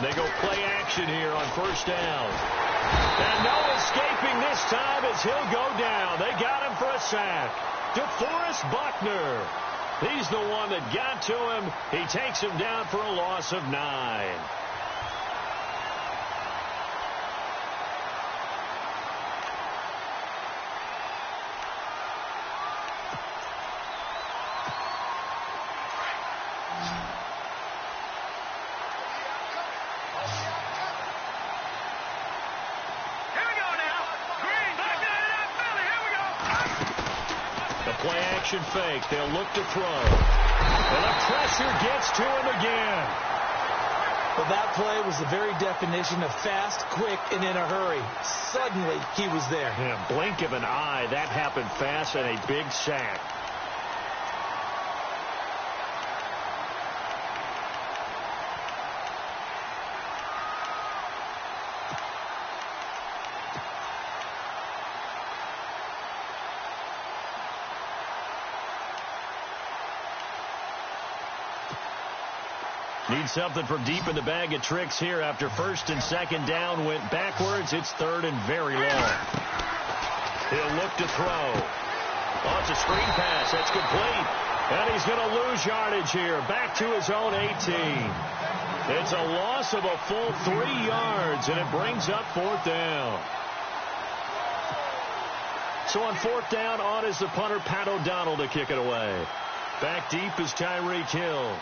They go play action here on first down. And no escaping this time as he'll go down. They got him for a sack. DeForest Buckner. He's the one that got to him. He takes him down for a loss of 9. Play-action fake. They'll look to throw. And the pressure gets to him again. Well, that play was the very definition of fast, quick, and in a hurry. Suddenly, he was there. Yeah, blink of an eye. That happened fast and a big sack. Need something from deep in the bag of tricks here after first and second down went backwards. It's third and very long. He'll look to throw. Oh, it's a screen pass. That's complete. And he's going to lose yardage here. Back to his own 18. It's a loss of a full 3 yards, and it brings up fourth down. So on fourth down, on is the punter, Pat O'Donnell, to kick it away. Back deep is Tyreek Hill.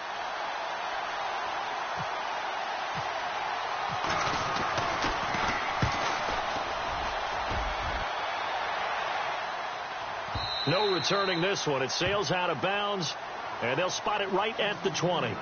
No returning this one. It sails out of bounds, and they'll spot it right at the 20.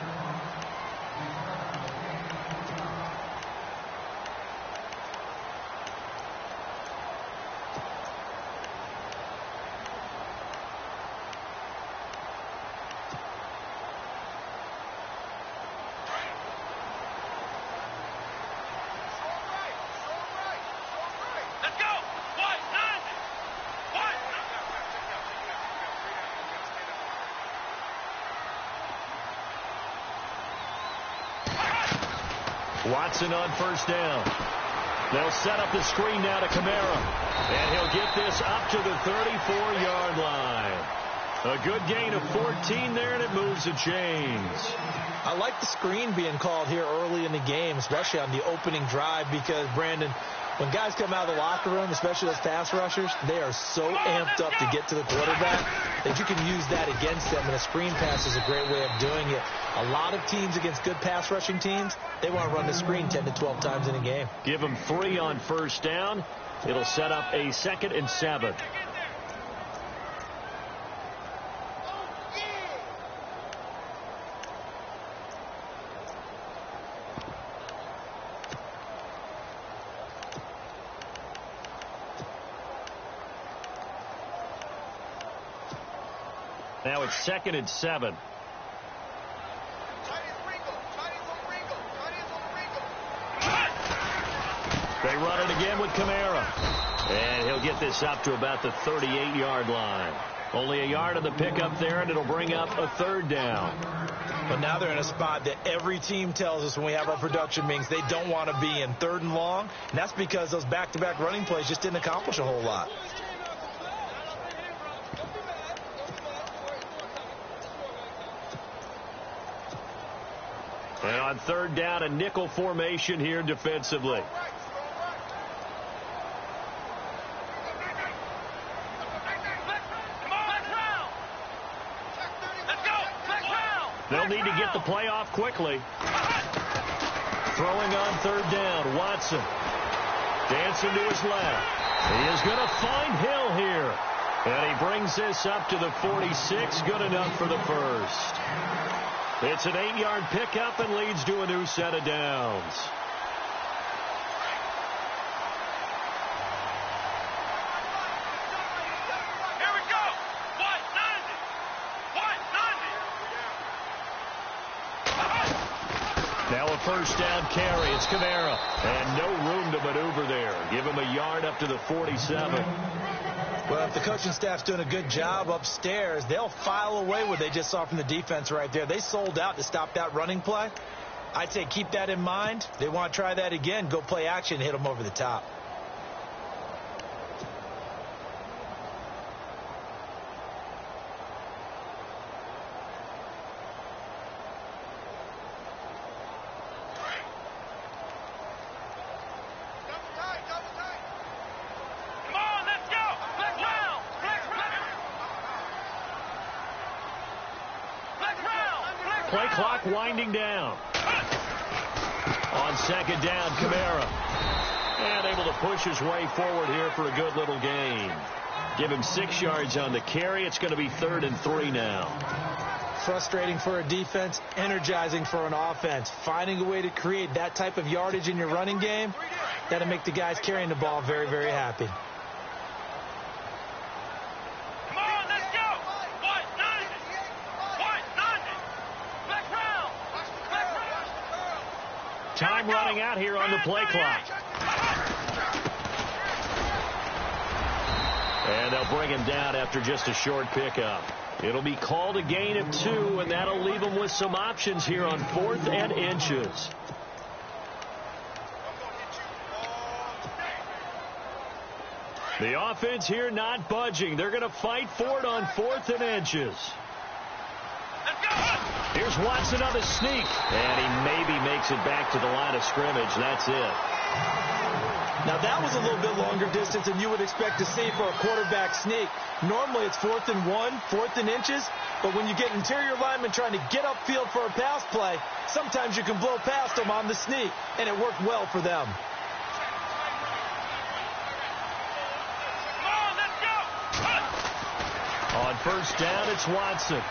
Watson on first down. They'll set up the screen now to Kamara. And he'll get this up to the 34-yard line. A good gain of 14 there, and it moves the chains. I like the screen being called here early in the game, especially on the opening drive, because, Brandon, when guys come out of the locker room, especially those pass rushers, they are so amped up to get to the quarterback that you can use that against them, and a screen pass is a great way of doing it. A lot of teams against good pass rushing teams, they want to run the screen 10 to 12 times in a game. Give them 3 on first down. It'll set up a 2nd and 7. Now it's 2nd and 7. They run it again with Kamara. And he'll get this up to about the 38-yard line. Only a yard of the pickup there, and it'll bring up a 3rd down. But now they're in a spot that every team tells us when we have our production meetings they don't want to be in, 3rd and long. And that's because those back-to-back running plays just didn't accomplish a whole lot. And on 3rd down, a nickel formation here defensively. They'll need to get the play off quickly. Throwing on 3rd down, Watson. Dancing to his left. He is going to find Hill here. And he brings this up to the 46. Good enough for the first. It's an 8-yard pickup and leads to a new set of downs. Now a first down carry. It's Kamara. And no room to maneuver there. Give him a yard up to the 47. Well, if the coaching staff's doing a good job upstairs, they'll file away what they just saw from the defense right there. They sold out to stop that running play. I'd say keep that in mind. They want to try that again. Go play action, hit them over the top. Play clock winding down. On second down, Kamara. And able to push his way forward here for a good little gain. Give him 6 yards on the carry. It's going to be 3rd and 3 now. Frustrating for a defense, energizing for an offense. Finding a way to create that type of yardage in your running game, that'll make the guys carrying the ball very, very happy. Time running out here on the play clock. And they'll bring him down after just a short pickup. It'll be called a gain of 2, and that'll leave them with some options here on 4th and inches. The offense here not budging. They're going to fight for it on 4th and inches. Here's Watson on the sneak. And he maybe makes it back to the line of scrimmage. That's it. Now, that was a little bit longer distance than you would expect to see for a quarterback sneak. Normally, it's 4th and 1, 4th and inches. But when you get interior linemen trying to get upfield for a pass play, sometimes you can blow past them on the sneak, and it worked well for them. On first down, it's Watson.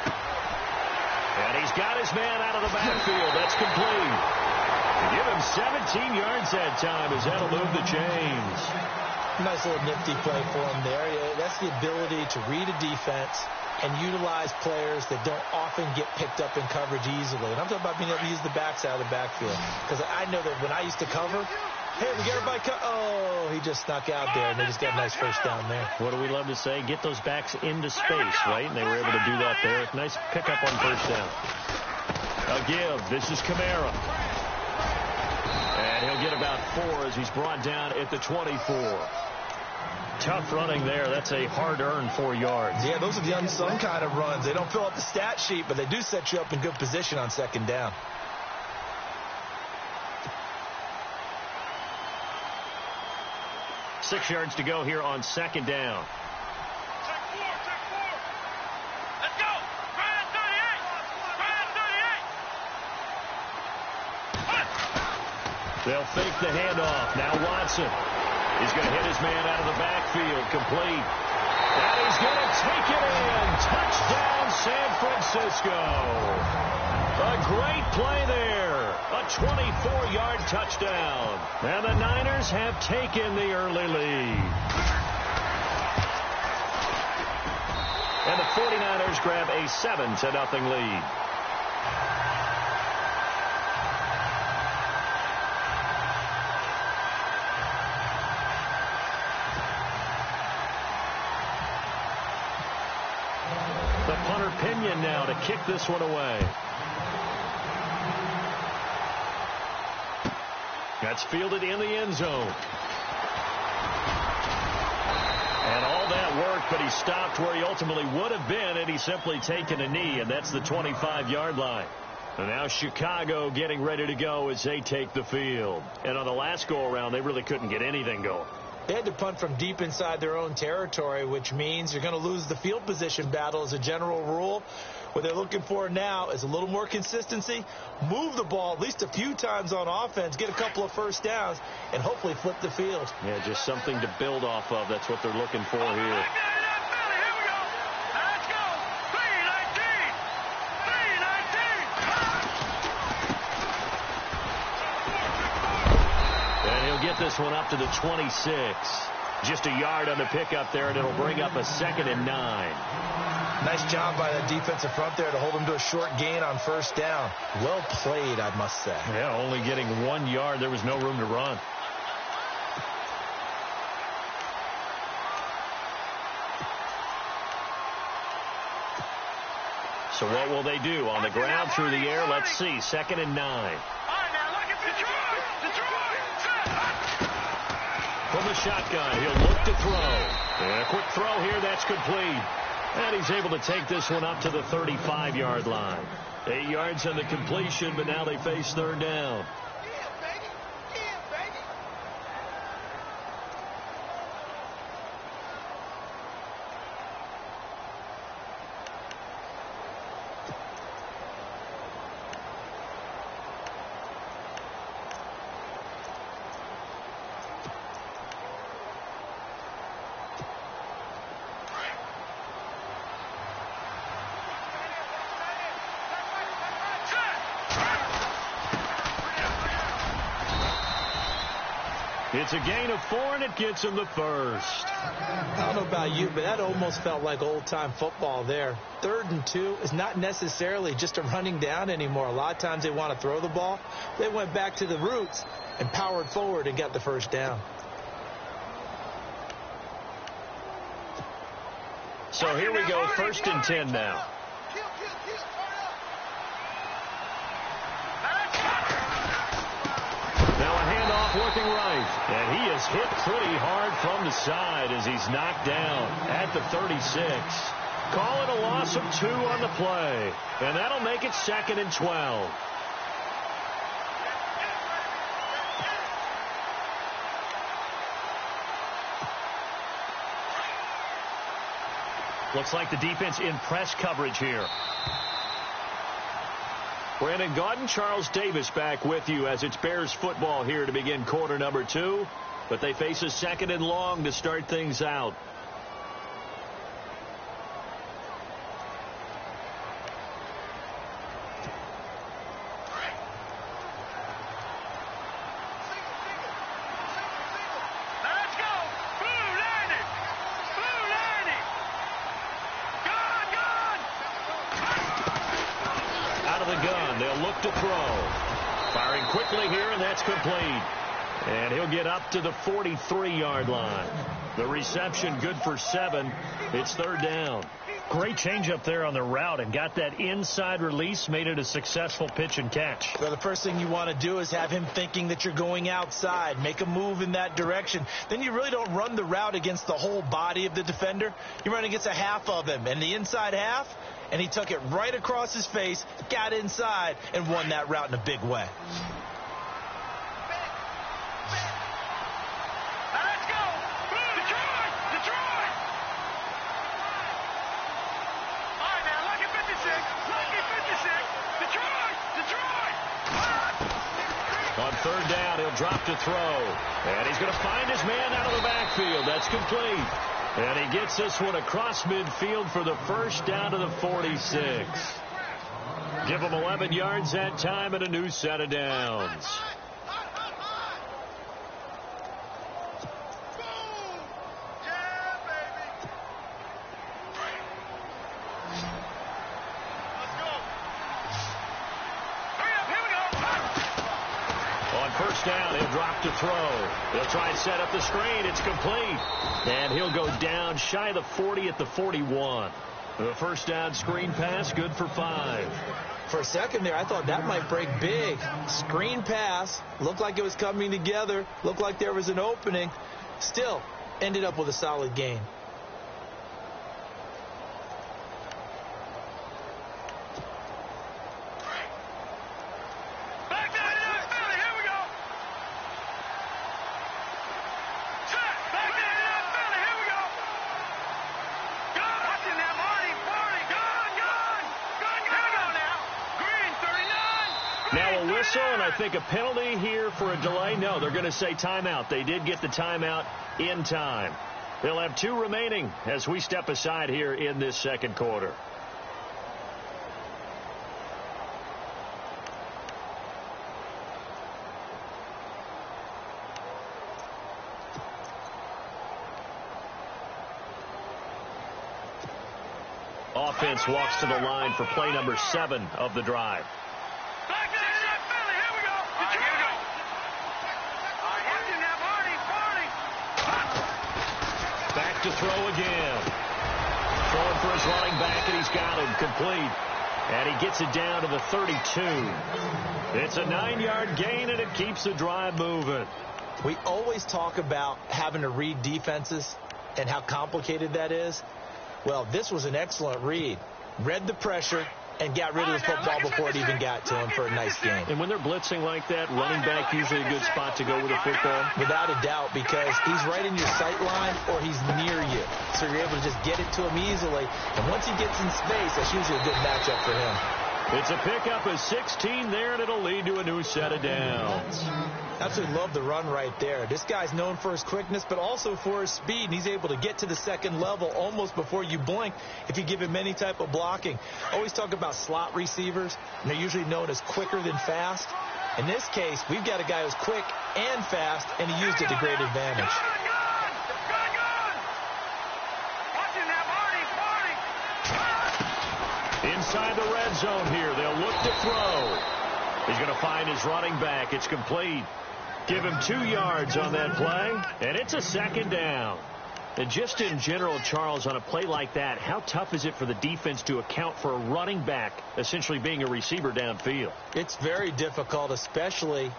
And he's got his man out of the backfield. That's complete. Give him 17 yards that time as that'll move the chains. Nice little nifty play for him there. That's the ability to read a defense and utilize players that don't often get picked up in coverage easily. And I'm talking about being able to use the backside of the backfield. Because I know that when I used to cover, hey, we get everybody oh, he just snuck out there, and they just got a nice first down there. What do we love to say? Get those backs into space, right? And they were able to do that there. Nice pickup on first down. A give. This is Kamara. And he'll get about 4 as he's brought down at the 24. Tough running there. That's a hard-earned 4 yards. Yeah, those are the unsung kind of runs. They don't fill up the stat sheet, but they do set you up in good position on second down. Six yards to go here on second down. Let's go. Brian 38. Brian 38. They'll fake the handoff. Now Watson. He's going to hit his man out of the backfield. Complete. And he's going to take it in. Touchdown, San Francisco. A great play there. A 24-yard touchdown. And the Niners have taken the early lead. And the 49ers grab a 7-0 lead. The punter Pinion now to kick this one away. That's fielded in the end zone. And all that work, but he stopped where he ultimately would have been had he simply taken a knee, and that's the 25-yard line. And now Chicago getting ready to go as they take the field. And on the last go-around, they really couldn't get anything going. They had to punt from deep inside their own territory, which means you're going to lose the field position battle as a general rule. What they're looking for now is a little more consistency, move the ball at least a few times on offense, get a couple of first downs, and hopefully flip the field. Yeah, just something to build off of. That's what they're looking for here. Get this one up to the 26. Just a yard on the pickup there, and it'll bring up a 2nd and 9. Nice job by that defensive front there to hold him to a short gain on first down. Well played, I must say. Yeah, only getting 1 yard. There was no room to run. So what will they do? On the ground, through the air, let's see. 2nd and 9. the shotgun. He'll look to throw. And a quick throw here. That's complete. And he's able to take this one up to the 35-yard line. 8 yards on the completion, but now they face third down. It's a gain of 4, and it gets him the first. I don't know about you, but that almost felt like old-time football there. 3rd and 2 is not necessarily just a running down anymore. A lot of times they want to throw the ball. They went back to the roots and powered forward and got the first down. So here we go, 1st and 10 now. Working right, and he is hit pretty hard from the side as he's knocked down at the 36. Calling a loss of 2 on the play, and that'll make it 2nd and 12. Looks like the defense in press coverage here. Brandon Gaudin, Charles Davis back with you as it's Bears football here to begin quarter number 2. But they face a 2nd and long to start things out. Complete. And he'll get up to the 43-yard line. The reception good for 7. It's 3rd down. Great change up there on the route and got that inside release, made it a successful pitch and catch. Well, the first thing you want to do is have him thinking that you're going outside, make a move in that direction. Then you really don't run the route against the whole body of the defender. You run against a half of him, and the inside half, and he took it right across his face, got inside, and won that route in a big way. On 3rd down, he'll drop to throw. And he's going to find his man out of the backfield. That's complete. And he gets this one across midfield for the first down to the 46. Give him 11 yards that time and a new set of downs. Down, he'll drop to throw. He'll try and set up the screen. It's complete. And he'll go down shy of the 40 at the 41. The first down screen pass, good for 5. For a second there, I thought that might break big. Screen pass, looked like it was coming together, looked like there was an opening. Still, ended up with a solid gain. And I think a penalty here for a delay. No, they're going to say timeout. They did get the timeout in time. They'll have 2 remaining as we step aside here in this second quarter. Offense walks to the line for play number 7 of the drive. To throw again. Throwing for his running back, and he's got him complete. And he gets it down to the 32. It's a 9-yard gain, and it keeps the drive moving. We always talk about having to read defenses and how complicated that is. Well, this was an excellent read. Read the pressure and got rid of the football before it even got to him for a nice game. And when they're blitzing like that, running back usually a good spot to go with the football? Without a doubt, because he's right in your sight line or he's near you. So you're able to just get it to him easily. And once he gets in space, that's usually a good matchup for him. It's a pickup of 16 there, and it'll lead to a new set of downs. Absolutely love the run right there. This guy's known for his quickness, but also for his speed. And he's able to get to the second level almost before you blink if you give him any type of blocking. Always talk about slot receivers, and they're usually known as quicker than fast. In this case, we've got a guy who's quick and fast, and he used it to great advantage. Inside the red zone here, they'll look to throw. He's going to find his running back. It's complete. Give him 2 yards on that play, and it's a second down. And just in general, Charles, on a play like that, how tough is it for the defense to account for a running back essentially being a receiver downfield? It's very difficult, especially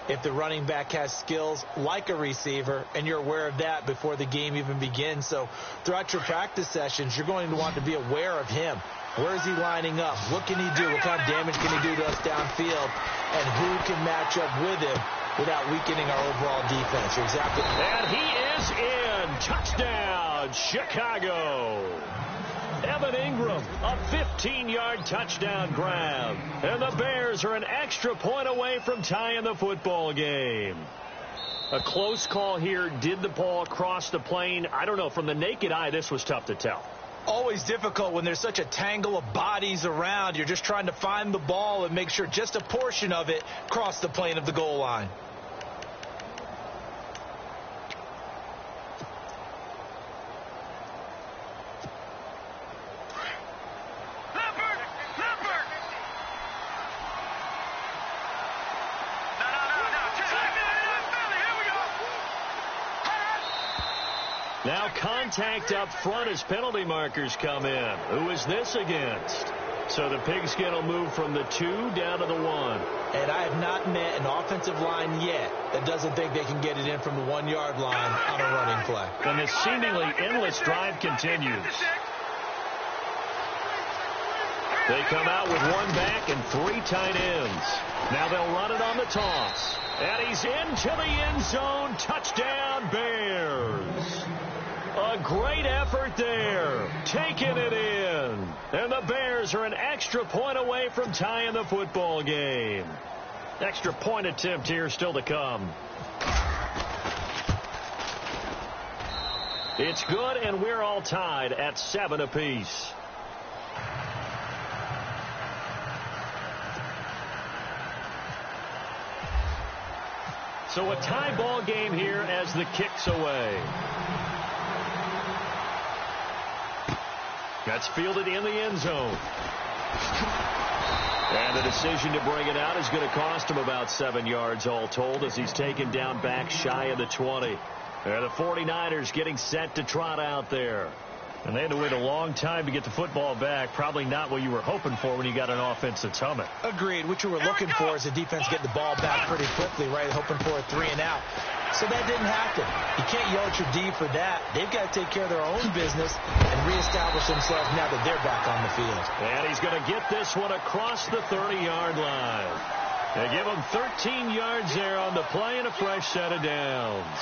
if the running back has skills like a receiver, and you're aware of that before the game even begins. So throughout your practice sessions, you're going to want to be aware of him. Where is he lining up? What can he do? What kind of damage can he do to us downfield? And who can match up with him without weakening our overall defense? You're exactly right. And he is in. Touchdown, Chicago. Evan Ingram, a 15-yard touchdown grab. And the Bears are an extra point away from tying the football game. A close call here. Did the ball cross the plane? I don't know. From the naked eye, this was tough to tell. Always difficult when there's such a tangle of bodies around. You're just trying to find the ball and make sure just a portion of it crossed the plane of the goal line. Now contact up front as penalty markers come in. Who is this against? So the pigskin will move from the 2 down to the 1. And I have not met an offensive line yet that doesn't think they can get it in from the 1-yard line on a running play. And the seemingly endless drive continues. They come out with 1 back and 3 tight ends. Now they'll run it on the toss. And he's into the end zone. Touchdown, Bears. A great effort there. Taking it in. And the Bears are an extra point away from tying the football game. Extra point attempt here still to come. It's good, and we're all tied at 7 apiece. So a tie ball game here as the kick's away. That's fielded in the end zone. And the decision to bring it out is going to cost him about 7 yards all told as he's taken down back shy of the 20. And the 49ers getting set to trot out there. And they had to wait a long time to get the football back. Probably not what you were hoping for when you got an offense that's humming. Agreed. What you were looking for is the defense get the ball back pretty quickly, right? Hoping for a 3 and out. So that didn't happen. You can't yell at your D for that. They've got to take care of their own business and reestablish themselves now that they're back on the field. And he's going to get this one across the 30-yard line. They give him 13 yards there on the play and a fresh set of downs.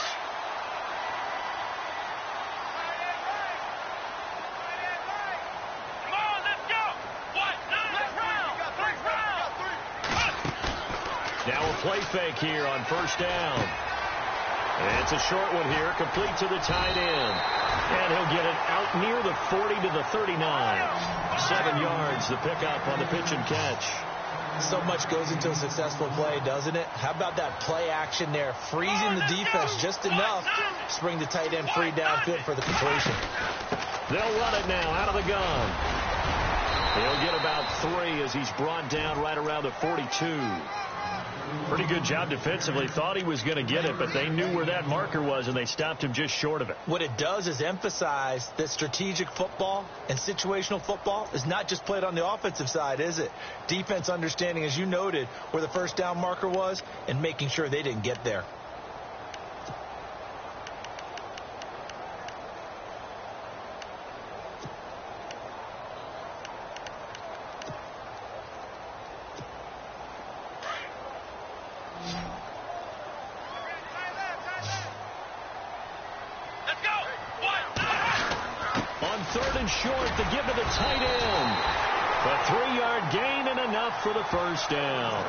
Now a play fake here on first down. And it's a short one here, complete to the tight end. And he'll get it out near the 40 to the 39. 7 yards, the pickup on the pitch and catch. So much goes into a successful play, doesn't it? How about that play action there, freezing the defense just enough to bring the tight end free downfield for the completion. They'll run it now out of the gun. He'll get about 3 as he's brought down right around the 42. Pretty good job defensively. Thought he was going to get it, but they knew where that marker was, and they stopped him just short of it. What it does is emphasize that strategic football and situational football is not just played on the offensive side, is it? Defense understanding, as you noted, where the first down marker was and making sure they didn't get there. Nothing short to give to the tight end. A 3-yard gain and enough for the first down.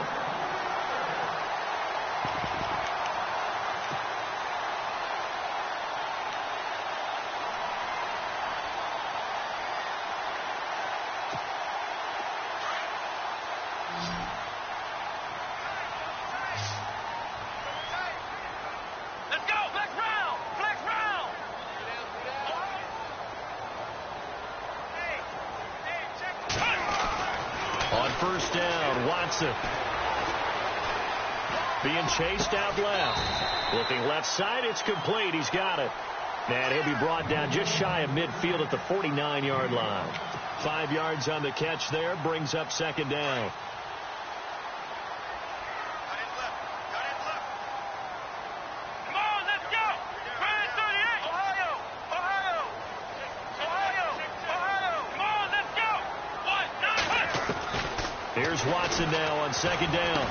On first down, Watson. Being chased out left. Looking left side, it's complete. He's got it. And he'll be brought down just shy of midfield at the 49-yard line. 5 yards on the catch there, brings up second down. Here's Watson now on second down.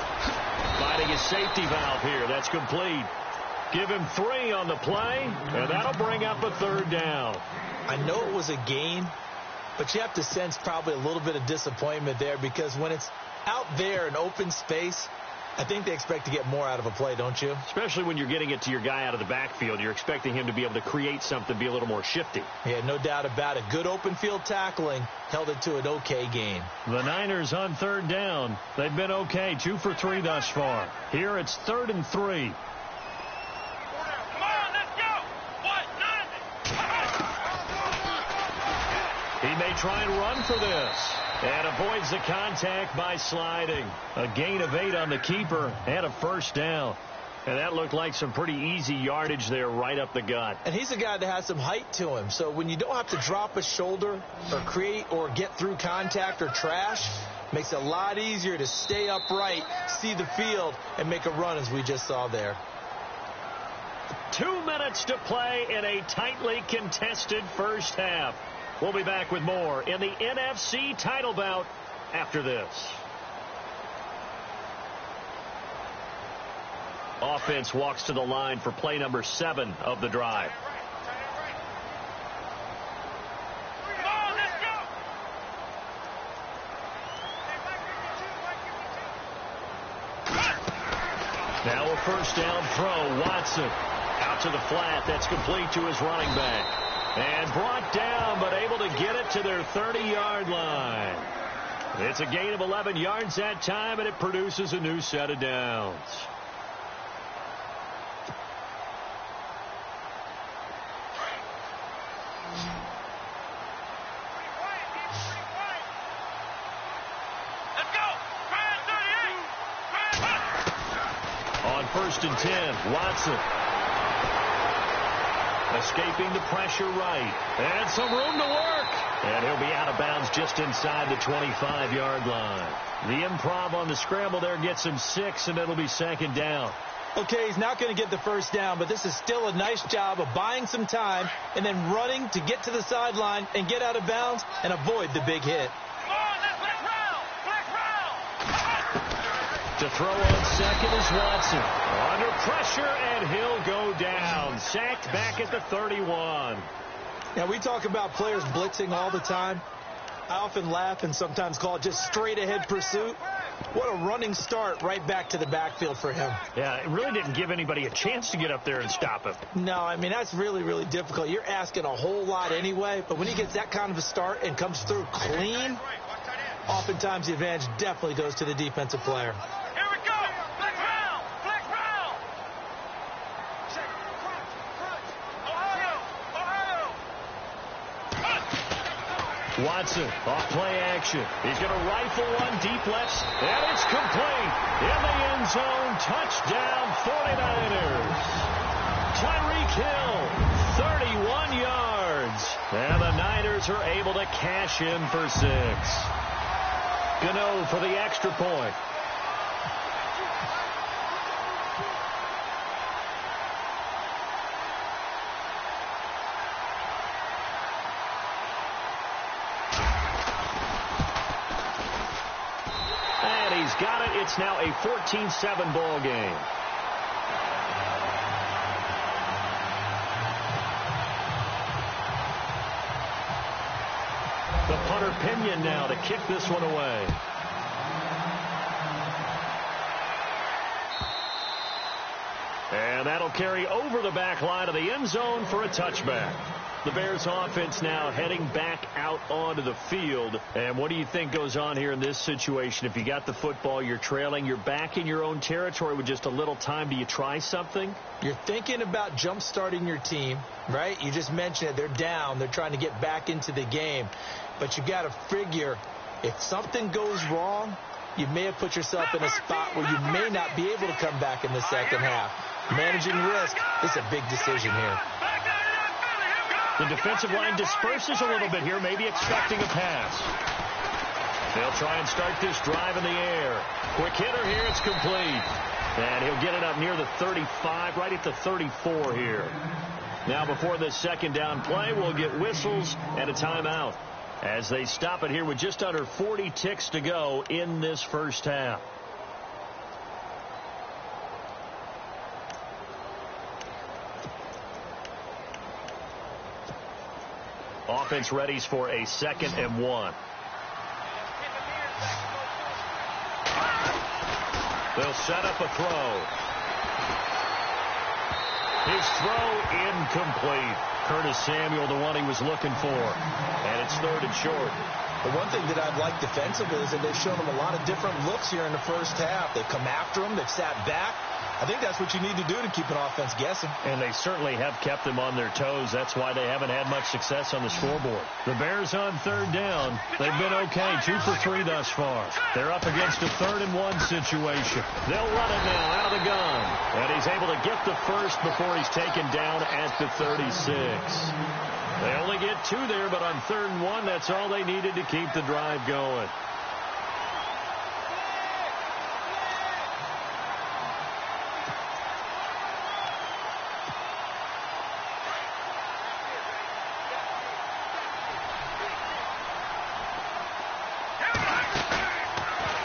Finding his safety valve here. That's complete. Give him 3 on the play, and that'll bring up a third down. I know it was a gain, but you have to sense probably a little bit of disappointment there because when it's out there in open space, I think they expect to get more out of a play, don't you? Especially when you're getting it to your guy out of the backfield. You're expecting him to be able to create something, be a little more shifty. Yeah, no doubt about it. Good open field tackling held it to an okay gain. The Niners on third down. They've been okay, 2 for 3 thus far. Here it's 3rd and 3. He may try and run for this. And avoids the contact by sliding. A gain of 8 on the keeper and a first down. And that looked like some pretty easy yardage there right up the gut. And he's a guy that has some height to him. So when you don't have to drop a shoulder or create or get through contact or trash, makes it a lot easier to stay upright, see the field, and make a run as we just saw there. 2 minutes to play in a tightly contested first half. We'll be back with more in the NFC title bout after this. Offense walks to the line for play number 7 of the drive. Now a first down throw. Watson out to the flat. That's complete to his running back. And brought down, but able to get it to their 30-yard line. It's a gain of 11 yards that time, and it produces a new set of downs. On 1st and 10, Watson. Escaping the pressure right. And some room to work. And he'll be out of bounds just inside the 25-yard line. The improv on the scramble there gets him 6, and it'll be second down. Okay, he's not going to get the first down, but this is still a nice job of buying some time and then running to get to the sideline and get out of bounds and avoid the big hit. To throw on second is Watson. Under pressure, and he'll go down. Sacked back at the 31. Now, we talk about players blitzing all the time. I often laugh and sometimes call it just straight-ahead pursuit. What a running start right back to the backfield for him. Yeah, it really didn't give anybody a chance to get up there and stop him. No, I mean, that's really, really difficult. You're asking a whole lot anyway, but when he gets that kind of a start and comes through clean, oftentimes the advantage definitely goes to the defensive player. Watson off play action. He's going to rifle one deep left, and it's complete. In the end zone, touchdown 49ers. Tyreek Hill, 31 yards. And the Niners are able to cash in for 6. Gano for the extra point. Got it. It's now a 14-7 ball game. Pinion now to kick this one away. And that'll carry over the back line of the end zone for a touchback. The Bears offense now heading back out onto the field. And what do you think goes on here in this situation? If you got the football, you're trailing, you're back in your own territory with just a little time. Do you try something? You're thinking about jump-starting your team, right? You just mentioned it. They're down. They're trying to get back into the game. But you got to figure if something goes wrong, you may have put yourself in a spot where you may not be able to come back in the second half. Managing risk is a big decision here. The defensive line disperses a little bit here, maybe expecting a pass. They'll try and start this drive in the air. Quick hitter here, it's complete. And he'll get it up near the 35, right at the 34 here. Now before this second down play, we'll get whistles and a timeout as they stop it here with just under 40 ticks to go in this first half. Offense readies for a 2nd and 1. They'll set up a throw. His throw incomplete. Curtis Samuel, the one he was looking for. And it's 3rd and short. The one thing that I've liked defensively is that they've shown him a lot of different looks here in the first half. They've come after him. They've sat back. I think that's what you need to do to keep an offense guessing. And they certainly have kept them on their toes. That's why they haven't had much success on the scoreboard. The Bears on 3rd down. They've been okay. 2 for 3 thus far. They're up against a 3rd and 1 situation. They'll run it now out of the gun. And he's able to get the first before he's taken down at the 36. They only get 2 there, but on 3rd and 1, that's all they needed to keep the drive going.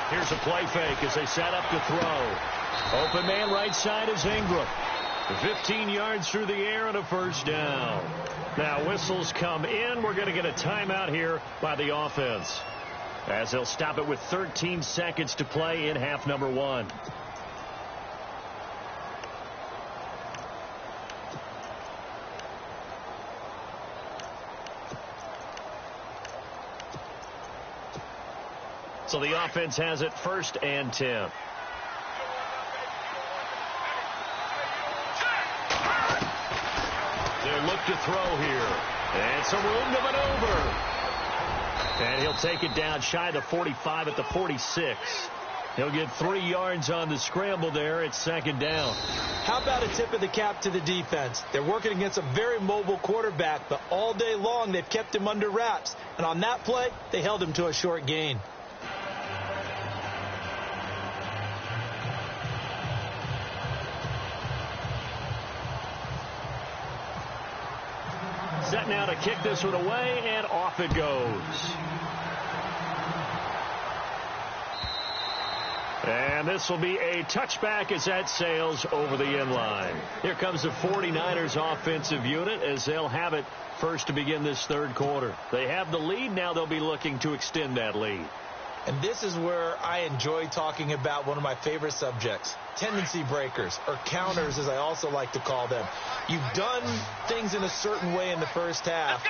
Here's a play fake as they set up to throw. Open man right side is Ingram. 15 yards through the air and a first down. Now whistles come in. We're going to get a timeout here by the offense as they'll stop it with 13 seconds to play in half number 1. So the offense has it 1st and 10. They'll look to throw here. And some room to maneuver. And he'll take it down shy of the 45 at the 46. He'll get 3 yards on the scramble there. It's 2nd down. How about a tip of the cap to the defense? They're working against a very mobile quarterback, but all day long they've kept him under wraps. And on that play, they held him to a short gain. Set now to kick this one away, and off it goes. And this will be a touchback as that sails over the end line. Here comes the 49ers offensive unit as they'll have it first to begin this 3rd quarter. They have the lead. Now they'll be looking to extend that lead. And this is where I enjoy talking about one of my favorite subjects, tendency breakers, or counters as I also like to call them. You've done things in a certain way in the first half,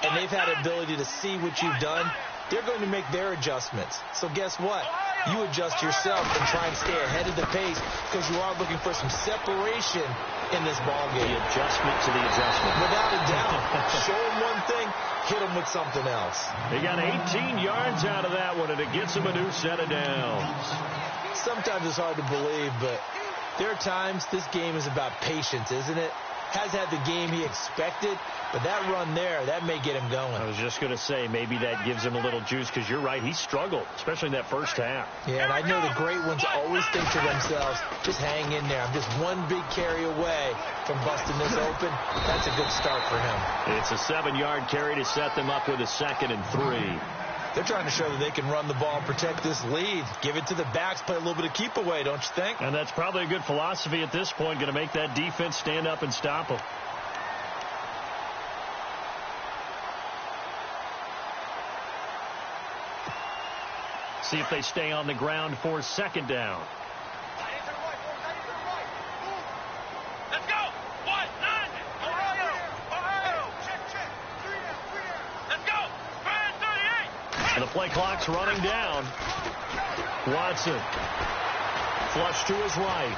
and they've had the ability to see what you've done. They're going to make their adjustments. So guess what? You adjust yourself and try and stay ahead of the pace because you are looking for some separation in this ballgame. The adjustment to the adjustment. Without a doubt. Show them one thing, hit them with something else. They got 18 yards out of that one, and it gets them a new set of downs. Sometimes it's hard to believe, but there are times this game is about patience, isn't it? Has had the game he expected, but that run there, that may get him going. I was just going to say, maybe that gives him a little juice, because you're right, he struggled, especially in that first half. Yeah, and I know the great ones always think to themselves, just hang in there. I'm just one big carry away from busting this open. That's a good start for him. It's a 7-yard carry to set them up with a 2nd and 3. They're trying to show that they can run the ball and protect this lead. Give it to the backs, play a little bit of keep away, don't you think? And that's probably a good philosophy at this point, going to make that defense stand up and stop them. see if they stay on the ground for second down. Let's go. 1, 9. Ohio. Let's go. Brand 38. And the play clock's running down. Watson. Flush to his right.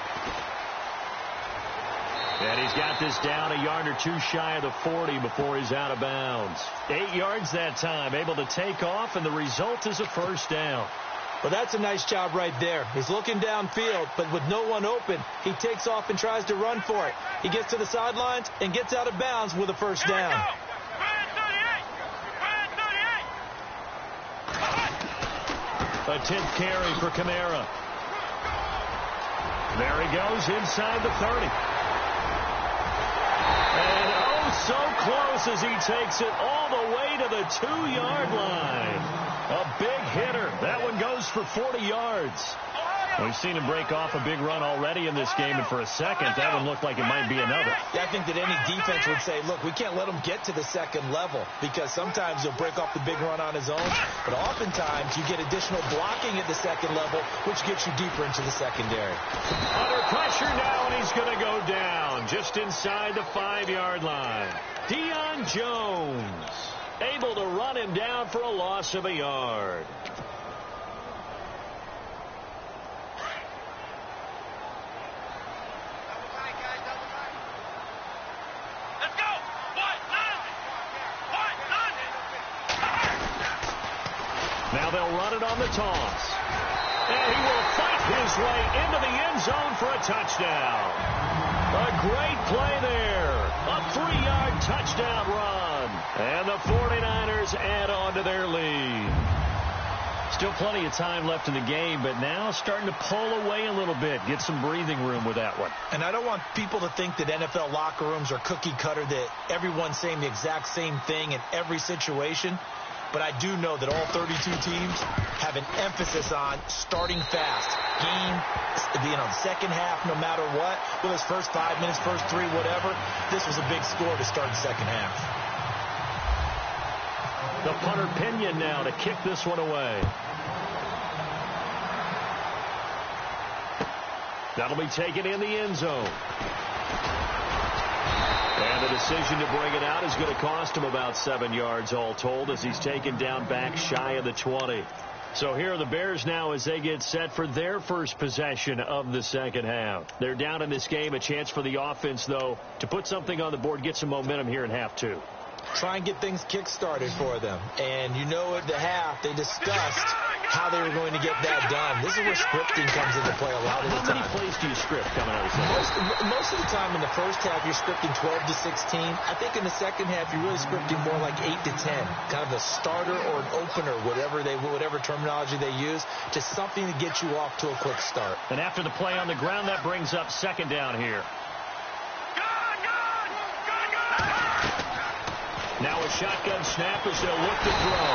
And he's got this down a yard or two shy of the 40 before he's out of bounds. 8 yards that time, able to take off, and the result is a first down. Well, that's a nice job right there. He's looking downfield, but with no one open, he takes off and tries to run for it. He gets to the sidelines and gets out of bounds with a first down. A 10th carry for Kamara. There he goes inside the 30. And oh, so close as he takes it all the way to the 2-yard line. A big hitter. That one goes for 40 yards. We've seen him break off a big run already in this game, and for a second, that one looked like it might be another. Yeah, I think that any defense would say, look, we can't let him get to the second level, because sometimes he'll break off the big run on his own, but oftentimes you get additional blocking at the second level, which gets you deeper into the secondary. Under pressure now, and he's going to go down just inside the 5-yard line. Deion Jones able to run him down for a loss of a yard. Now they'll run it on the toss. And he will fight his way into the end zone for a touchdown. A great play there. A 3-yard touchdown run. And the 49ers add on to their lead. Still plenty of time left in the game, but now starting to pull away a little bit. Get some breathing room with that one. And I don't want people to think that NFL locker rooms are cookie cutter, that everyone's saying the exact same thing in every situation. But I do know that all 32 teams have an emphasis on starting fast. Game, second half, no matter what. Whether it's first 5 minutes, first 3, whatever. This was a big score to start the second half. The punter Pinion now to kick this one away. That'll be taken in the end zone. And the decision to bring it out is going to cost him about 7 yards all told, as he's taken down back shy of the 20. So here are the Bears now as they get set for their first possession of the second half. They're down in this game. A chance for the offense, though, to put something on the board, get some momentum here in half 2. Try and get things kick-started for them. And you know at the half, they discussed how they were going to get that done. This is where scripting comes into play a lot of the time. How many plays do you script coming out of the second? Most of the time in the first half, you're scripting 12 to 16. I think in the second half, you're really scripting more like 8 to 10. Kind of a starter or an opener, whatever terminology they use, to something to get you off to a quick start. And after the play on the ground, that brings up second down here. Now a shotgun snap as they'll look to throw.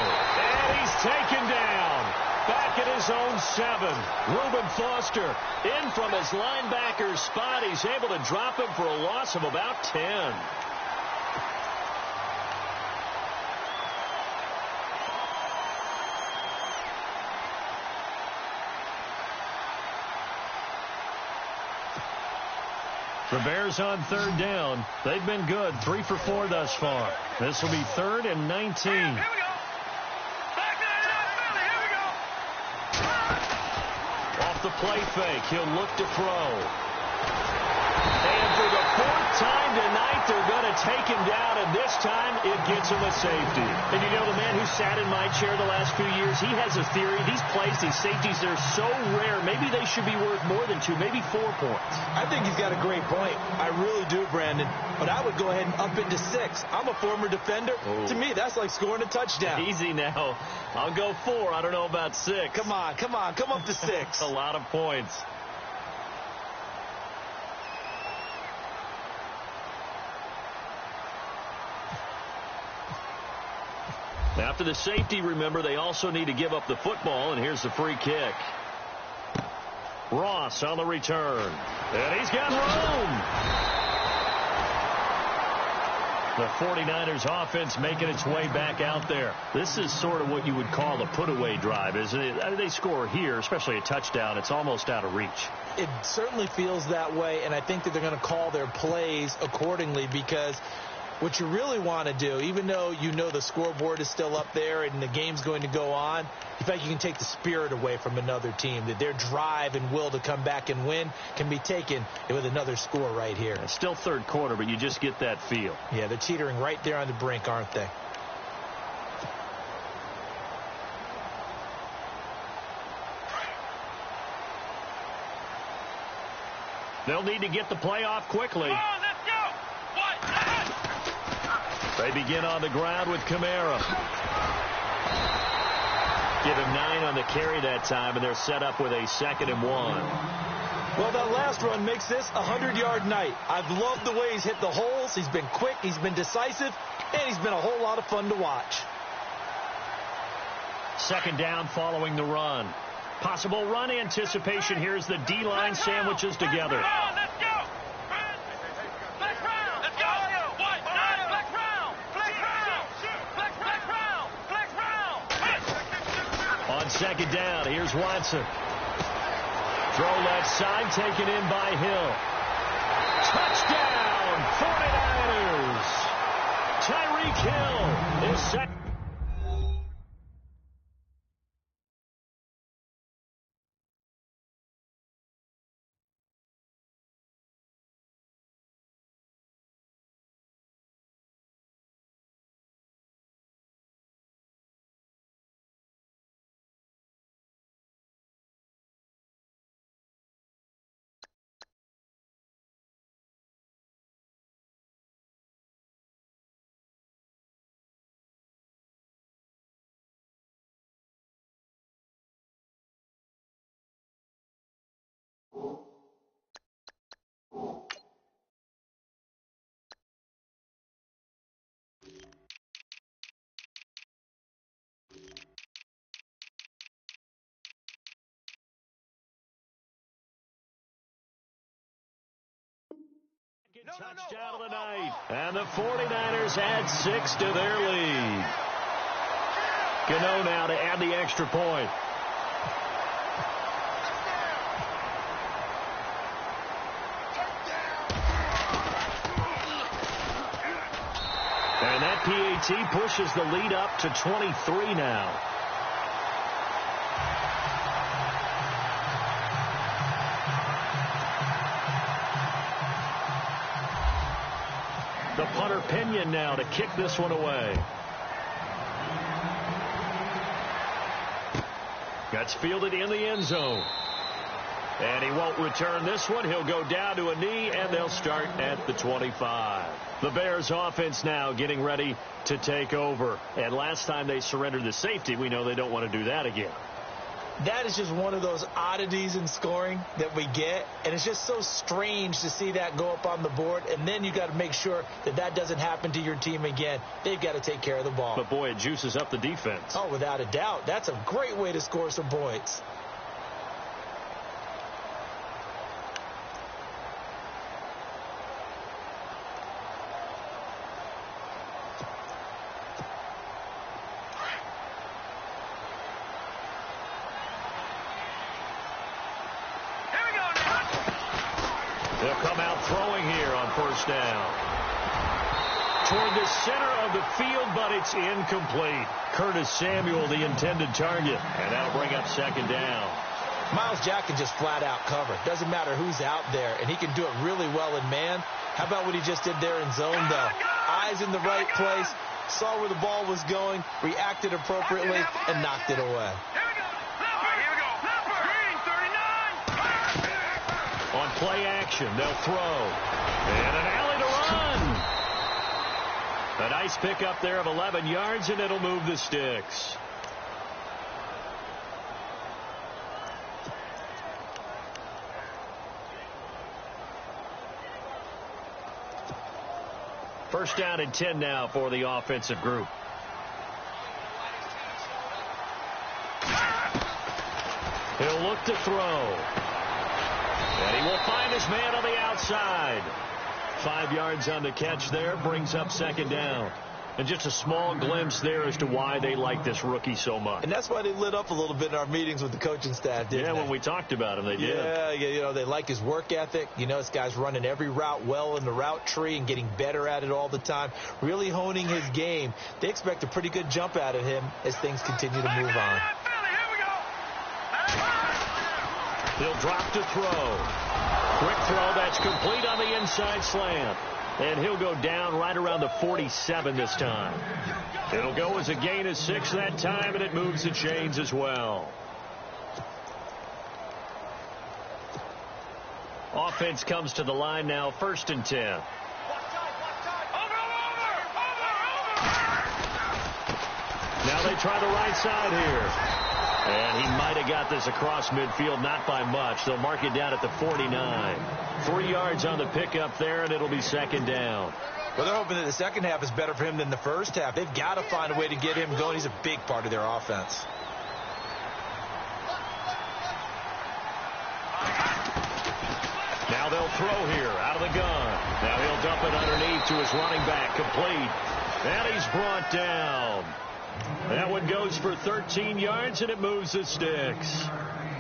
And he's taken down. Back at his own 7. Reuben Foster in from his linebacker spot. He's able to drop him for a loss of about 10. The Bears on third down. They've been good. 3 for 4 thus far. This will be 3rd and 19. Here we go. Back it up, Philly. Here we go. Off the play fake, he'll look to throw. And for the 4th time tonight, they're going to take him down, and this time it gets him a safety. And you know, the man who sat in my chair the last few years, he has a theory. These plays, these safeties, they're so rare. Maybe they should be worth more than 2, maybe 4 points. I think he's got a great point. I really do, Brandon. But I would go ahead and up it to 6. I'm a former defender. Oh. To me, that's like scoring a touchdown. Easy now. I'll go 4. I don't know about 6. Come on. Come up to 6. A lot of points. After the safety, remember, they also need to give up the football, and here's the free kick. Ross on the return. And he's got room. The 49ers offense making its way back out there. This is sort of what you would call a put-away drive, isn't it? They score here, especially a touchdown. It's almost out of reach. It certainly feels that way, and I think that they're going to call their plays accordingly, because what you really want to do, even though you know the scoreboard is still up there and the game's going to go on, in fact, you can take the spirit away from another team, that their drive and will to come back and win can be taken with another score right here. It's still third quarter, but you just get that feel. Yeah, they're teetering right there on the brink, aren't they? They'll need to get the play off quickly. Come on, let's go. They begin on the ground with Kamara. Give him 9 on the carry that time, and they're set up with a 2nd and 1. Well, that last run makes this a 100-yard night. I've loved the way he's hit the holes. He's been quick, he's been decisive, and he's been a whole lot of fun to watch. 2nd down following the run. Possible run anticipation. Here's the D-line sandwiches together. Come on, let's go. Flex round. Let's go. What? Flex round. Flex round. Flex round. Flex round. On 2nd down, here's Watson. Throw left side, taken in by Hill. Touchdown, 49ers. Tyreek Hill is set. Touchdown of the night. And the 49ers add 6 to their lead. Gano now to add the extra point. And that PAT pushes the lead up to 23 now. The punter Pinion now to kick this one away. That's fielded in the end zone. And he won't return this one. He'll go down to a knee, and they'll start at the 25. The Bears offense now getting ready to take over. And last time they surrendered the safety, we know they don't want to do that again. That is just one of those oddities in scoring that we get, and it's just so strange to see that go up on the board, and then you got to make sure that that doesn't happen to your team again. They've got to take care of the ball. But, boy, it juices up the defense. Oh, without a doubt. That's a great way to score some points. They'll come out throwing here on 1st down. Toward the center of the field, but it's incomplete. Curtis Samuel, the intended target. And that'll bring up 2nd down. Myles Jack can just flat out cover. Doesn't matter who's out there, and he can do it really well in man. How about what he just did there in zone, though? Eyes in the right place, saw where the ball was going, reacted appropriately, and knocked it away. On play action, they'll throw. And an alley to run. A nice pickup there of 11 yards, and it'll move the sticks. First down and 10 now for the offensive group. He'll look to throw. And he will find his man on the outside. 5 yards on the catch there, brings up second down. And just a small glimpse there as to why they like this rookie so much. And that's why they lit up a little bit in our meetings with the coaching staff, didn't they? When we talked about him, they did. Yeah, they like his work ethic. This guy's running every route well in the route tree and getting better at it all the time, really honing his game. They expect a pretty good jump out of him as things continue to move on. He'll drop to throw. Quick throw that's complete on the inside slant. And he'll go down right around the 47 this time. It'll go as a gain of 6 that time, and it moves the chains as well. Offense comes to the line now, 1st and 10. Now they try the right side here. And he might have got this across midfield, not by much. They'll mark it down at the 49. 3 yards on the pickup there, and it'll be second down. Well, they're hoping that the second half is better for him than the first half. They've got to find a way to get him going. He's a big part of their offense. Now they'll throw here out of the gun. Now he'll dump it underneath to his running back, complete. And he's brought down. That one goes for 13 yards, and it moves the sticks.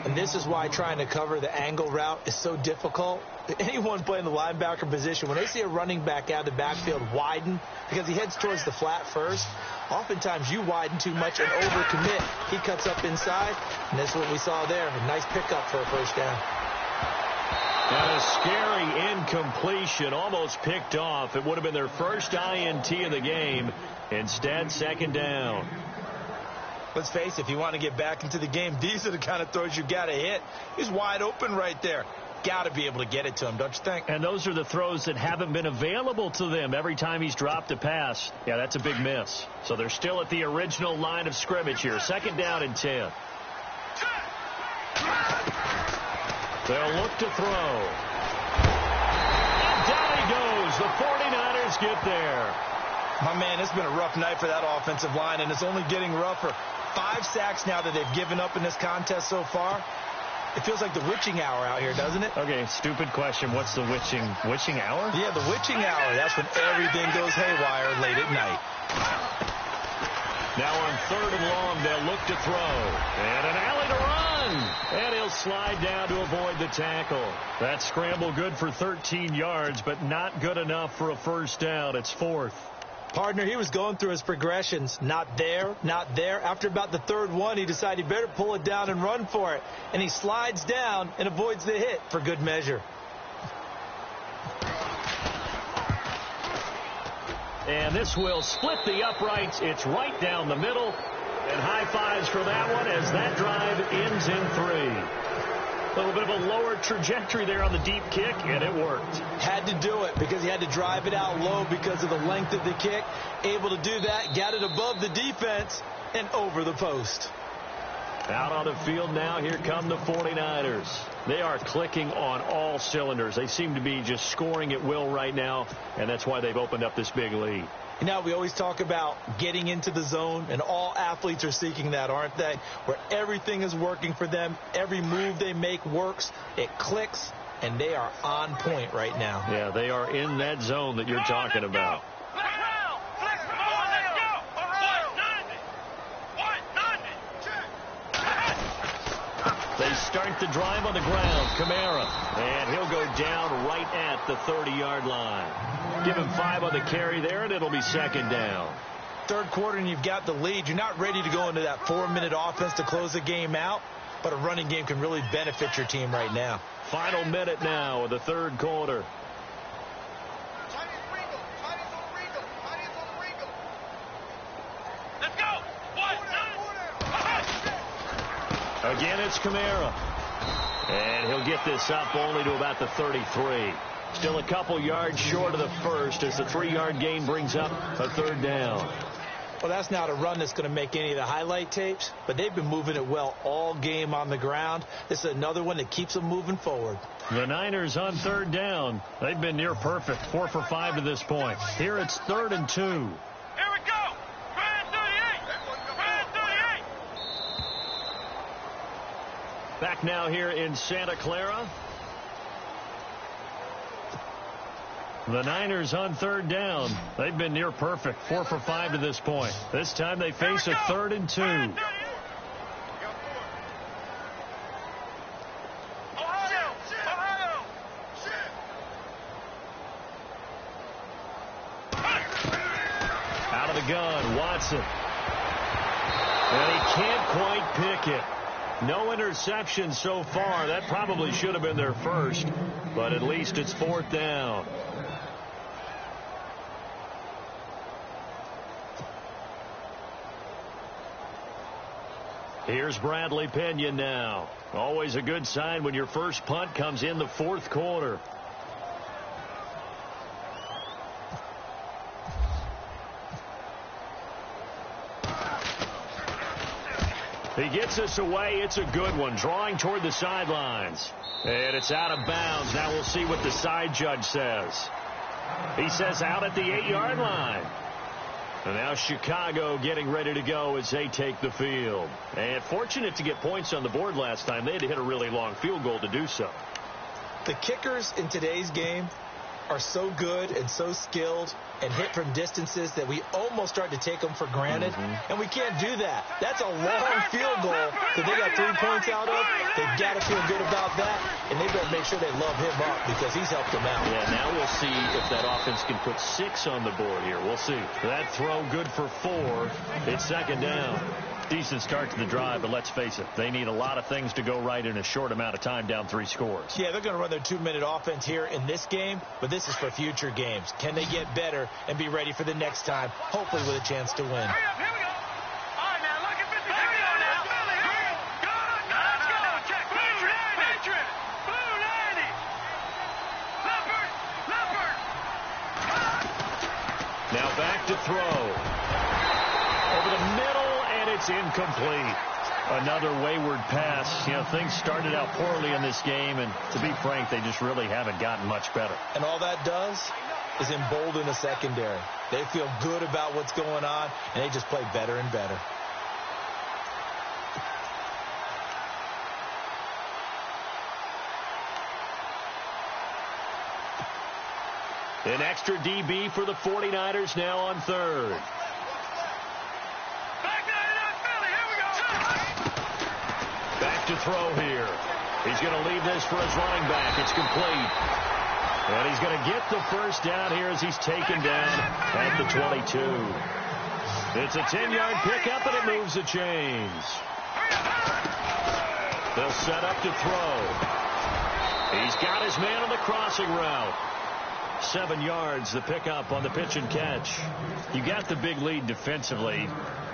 And this is why trying to cover the angle route is so difficult. Anyone playing the linebacker position, when they see a running back out of the backfield widen, because he heads towards the flat first, oftentimes you widen too much and overcommit. He cuts up inside, and that's what we saw there. A nice pickup for a first down. And a scary incompletion, almost picked off. It would have been their first INT of the game. Instead, second down. Let's face it, if you want to get back into the game, these are the kind of throws you got to hit. He's wide open right there. Got to be able to get it to him, don't you think? And those are the throws that haven't been available to them every time he's dropped a pass. Yeah, that's a big miss. So they're still at the original line of scrimmage here. Second down and 10. They'll look to throw. And down he goes. The 49ers get there. My man, it's been a rough night for that offensive line, and it's only getting rougher. 5 sacks now that they've given up in this contest so far. It feels like the witching hour out here, doesn't it? Okay, stupid question. What's the witching hour? Yeah, the witching hour. That's when everything goes haywire late at night. Now on 3rd and long, they'll look to throw. And an alley to run. And he'll slide down to avoid the tackle. That scramble good for 13 yards, but not good enough for a first down. It's 4th. Partner, he was going through his progressions. Not there, not there. After about the 3rd one, he decided he better pull it down and run for it. And he slides down and avoids the hit for good measure. And this will split the uprights. It's right down the middle. And high fives for that one as that drive ends in 3. A little bit of a lower trajectory there on the deep kick, and it worked. Had to do it because he had to drive it out low because of the length of the kick. Able to do that, got it above the defense and over the post. Out on the field now, here come the 49ers. They are clicking on all cylinders. They seem to be just scoring at will right now, and that's why they've opened up this big lead. You know, we always talk about getting into the zone, and all athletes are seeking that, aren't they? Where everything is working for them. Every move they make works. It clicks, and they are on point right now. Yeah, they are in that zone that you're talking about. They start the drive on the ground. Kamara. And he'll go down right at the 30-yard line. Give him 5 on the carry there, and it'll be second down. 3rd quarter, and you've got the lead. You're not ready to go into that 4-minute offense to close the game out, but a running game can really benefit your team right now. Final minute now of the 3rd quarter. Let's go. Again, it's Kamara. And he'll get this up only to about the 33. Still a couple yards short of the first as the 3-yard gain brings up a 3rd down. Well, that's not a run that's going to make any of the highlight tapes, but they've been moving it well all game on the ground. This is another one that keeps them moving forward. The Niners on 3rd down. They've been near perfect, 4 for 5 to this point. Here it's 3rd and 2. Here we go. Brand 38. Brand 38. Back now here in Santa Clara. The Niners on third down. They've been near perfect, 4 for 5 to this point. This time they face a 3rd and 2. Out of the gun, Watson. And he can't quite pick it. No interception so far. That probably should have been their first, but at least it's 4th down. Here's Bradley Pinion now. Always a good sign when your first punt comes in the 4th quarter. He gets us away. It's a good one. Drawing toward the sidelines. And it's out of bounds. Now we'll see what the side judge says. He says out at the 8-yard line. And now Chicago getting ready to go as they take the field. And fortunate to get points on the board last time. They had to hit a really long field goal to do so. The kickers in today's game are so good and so skilled and hit from distances that we almost start to take them for granted. And we can't do that. That's a long field goal that they got 3 points out of. They've got to feel good about that, and they better make sure they love him up because he's helped them out. Yeah, now we'll see if that offense can put 6 on the board here. We'll see. That throw good for 4. It's 2nd down. Decent start to the drive, but let's face it, they need a lot of things to go right in a short amount of time, down 3 scores. Yeah, they're going to run their 2-minute offense here in this game, but this is for future games. Can they get better and be ready for the next time, hopefully with a chance to win? Hurry up, here we go. All right, now, look at 50. Here we go now. Here we go. Good. Let's go. Check. Blue 90. Blue 90. Leopard. Now back to throw. Over the middle, and it's incomplete. Another wayward pass. You know, things started out poorly in this game, and to be frank, they just really haven't gotten much better. And all that does is embolden the secondary. They feel good about what's going on, and they just play better and better. An extra DB for the 49ers now on 3rd. Back to throw here. He's going to leave this for his running back. It's complete. And he's going to get the first down here as he's taken down at the 22. It's a 10-yard pickup, and it moves the chains. They'll set up to throw. He's got his man on the crossing route. 7 yards, the pickup on the pitch and catch. You got the big lead defensively.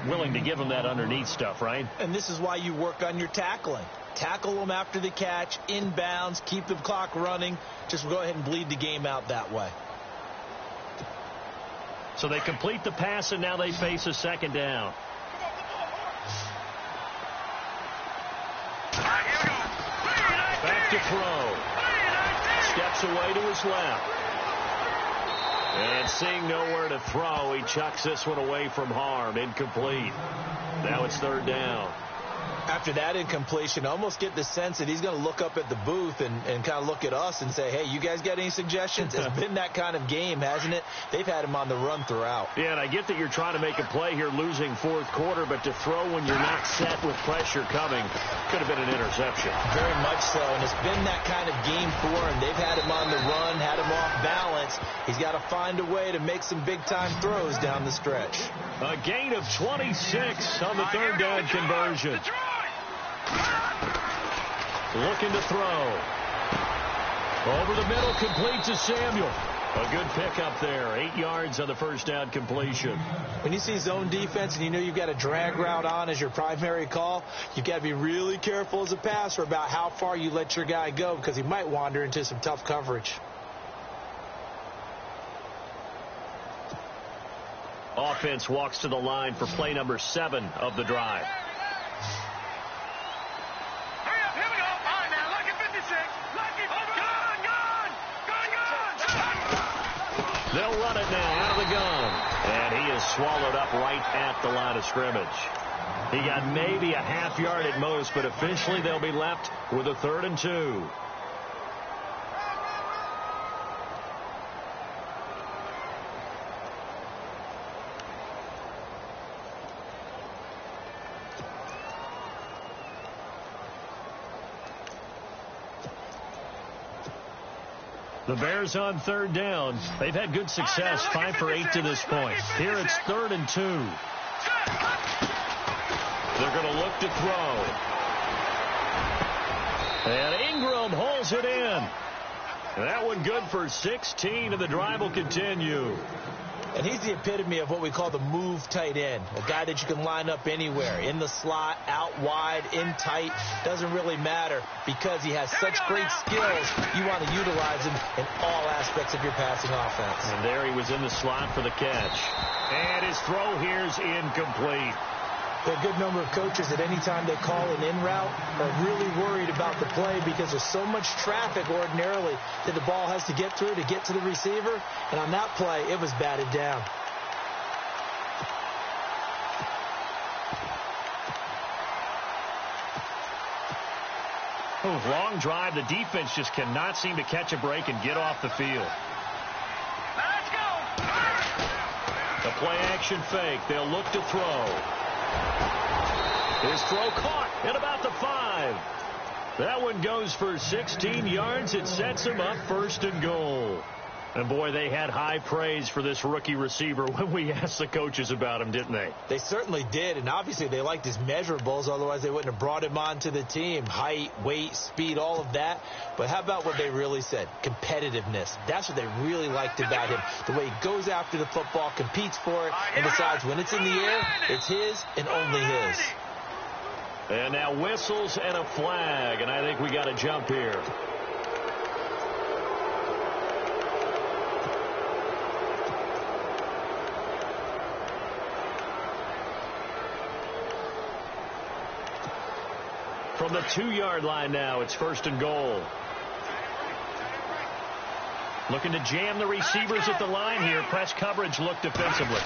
Willing to give them that underneath stuff, right? And this is why you work on your tackling. Tackle them after the catch, inbounds, keep the clock running. Just go ahead and bleed the game out that way. So they complete the pass, and now they face a 2nd down. Back to throw. Steps away to his left. And seeing nowhere to throw, he chucks this one away from harm. Incomplete. Now it's 3rd down. After that incompletion, I almost get the sense that he's going to look up at the booth and kind of look at us and say, hey, you guys got any suggestions? It's been that kind of game, hasn't it? They've had him on the run throughout. Yeah, and I get that you're trying to make a play here, losing 4th quarter, but to throw when you're not set with pressure coming could have been an interception. Very much so, and it's been that kind of game for him. They've had him on the run, had him off balance. He's got to find a way to make some big-time throws down the stretch. A gain of 26 on the 3rd down conversion. Looking to throw. Over the middle, complete to Samuel. A good pickup there. 8 yards on the first down completion. When you see zone defense and you know you've got a drag route on as your primary call, you've got to be really careful as a passer about how far you let your guy go because he might wander into some tough coverage. Offense walks to the line for play number 7 of the drive. Hurry up, here we go. All right, now, look at 56. Gun. They'll run it now out of the gun. And he is swallowed up right at the line of scrimmage. He got maybe a half yard at most, but officially they'll be left with a 3rd and 2. The Bears on third down. They've had good success, 5 for 8 to this point. Here it's 3rd and 2. They're going to look to throw. And Ingram holds it in. That one good for 16, and the drive will continue. And he's the epitome of what we call the move tight end, a guy that you can line up anywhere, in the slot, out wide, in tight, doesn't really matter because he has such great skills. You want to utilize him in all aspects of your passing offense. And there he was in the slot for the catch. And his throw here's incomplete. There are a good number of coaches that any time they call an in route are really worried about the play because there's so much traffic ordinarily that the ball has to get through to get to the receiver. And on that play, it was batted down. Long drive. The defense just cannot seem to catch a break and get off the field. Let's go. The play action fake. They'll look to throw. His throw caught at about the 5. That one goes for 16 yards. It sets him up 1st and goal. And, boy, they had high praise for this rookie receiver when we asked the coaches about him, didn't they? They certainly did, and obviously they liked his measurables. Otherwise, they wouldn't have brought him onto the team. Height, weight, speed, all of that. But how about what they really said? Competitiveness. That's what they really liked about him. The way he goes after the football, competes for it, and decides when it's in the air, it's his and only his. And now whistles and a flag, and I think we got to jump here. From the 2-yard line now, it's 1st and goal. Looking to jam the receivers at the line here. Press coverage look defensively.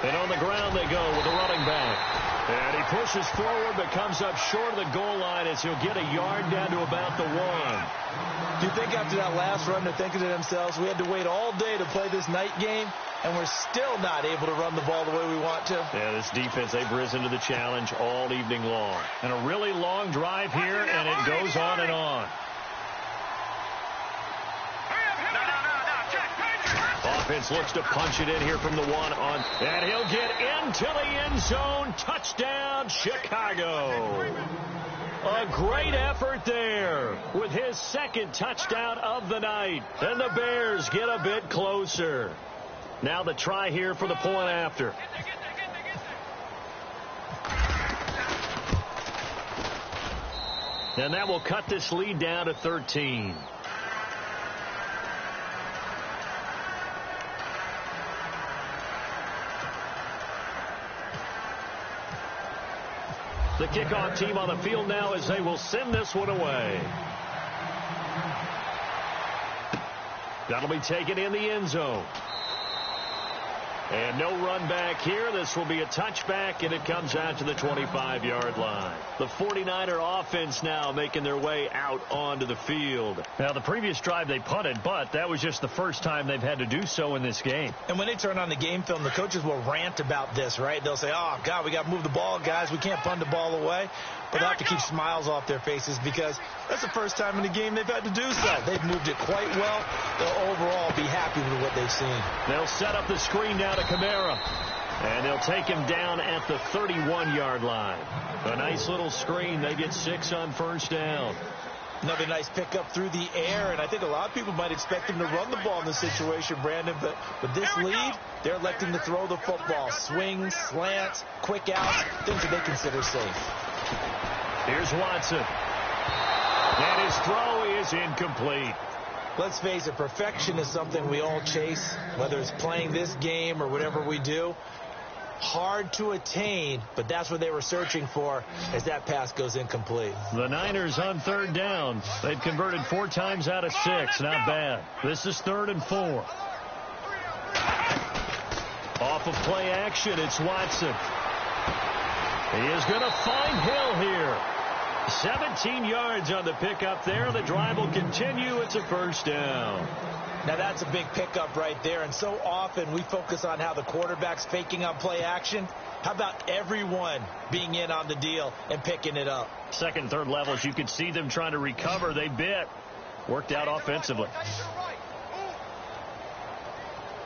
And on the ground they go with the running back. And he pushes forward but comes up short of the goal line as he'll get a yard down to about the 1. Do you think after that last run they're thinking to themselves, we had to wait all day to play this night game, and we're still not able to run the ball the way we want to? Yeah, this defense, they've risen to the challenge all evening long. And a really long drive here, and it goes on and on. Offense looks to punch it in here from the 1 on, and he'll get into the end zone. Touchdown, Chicago. A great effort there with his 2nd touchdown of the night. And the Bears get a bit closer. Now the try here for the point after. And that will cut this lead down to 13. The kickoff team on the field now as they will send this one away. That'll be taken in the end zone. And no run back here. This will be a touchback, and it comes out to the 25-yard line. The 49er offense now making their way out onto the field. Now, the previous drive they punted, but that was just the first time they've had to do so in this game. And when they turn on the game film, the coaches will rant about this, right? They'll say, oh, God, we got to move the ball, guys. We can't punt the ball away. But they'll have to keep smiles off their faces because that's the first time in the game they've had to do so. They've moved it quite well. They'll overall be happy with what they've seen. They'll set up the screen now to Kamara. And they'll take him down at the 31-yard line. A nice little screen. They get 6 on 1st down. Another nice pickup through the air, and I think a lot of people might expect him to run the ball in this situation, Brandon, but with this lead, they're electing to throw the football. Swings, slants, quick outs, things that they consider safe. Here's Watson. And his throw is incomplete. Let's face it, perfection is something we all chase, whether it's playing this game or whatever we do. Hard to attain, but that's what they were searching for as that pass goes incomplete. The Niners on 3rd down. They've converted 4 times out of 6. Not bad. This is 3rd and 4. Off of play action, it's Watson. He is going to find Hill here. 17 yards on the pickup there. The drive will continue. It's a 1st down. Now, that's a big pickup right there, and so often we focus on how the quarterback's faking on play action. How about everyone being in on the deal and picking it up? 2nd, 3rd levels, you could see them trying to recover. They bit. Worked out offensively.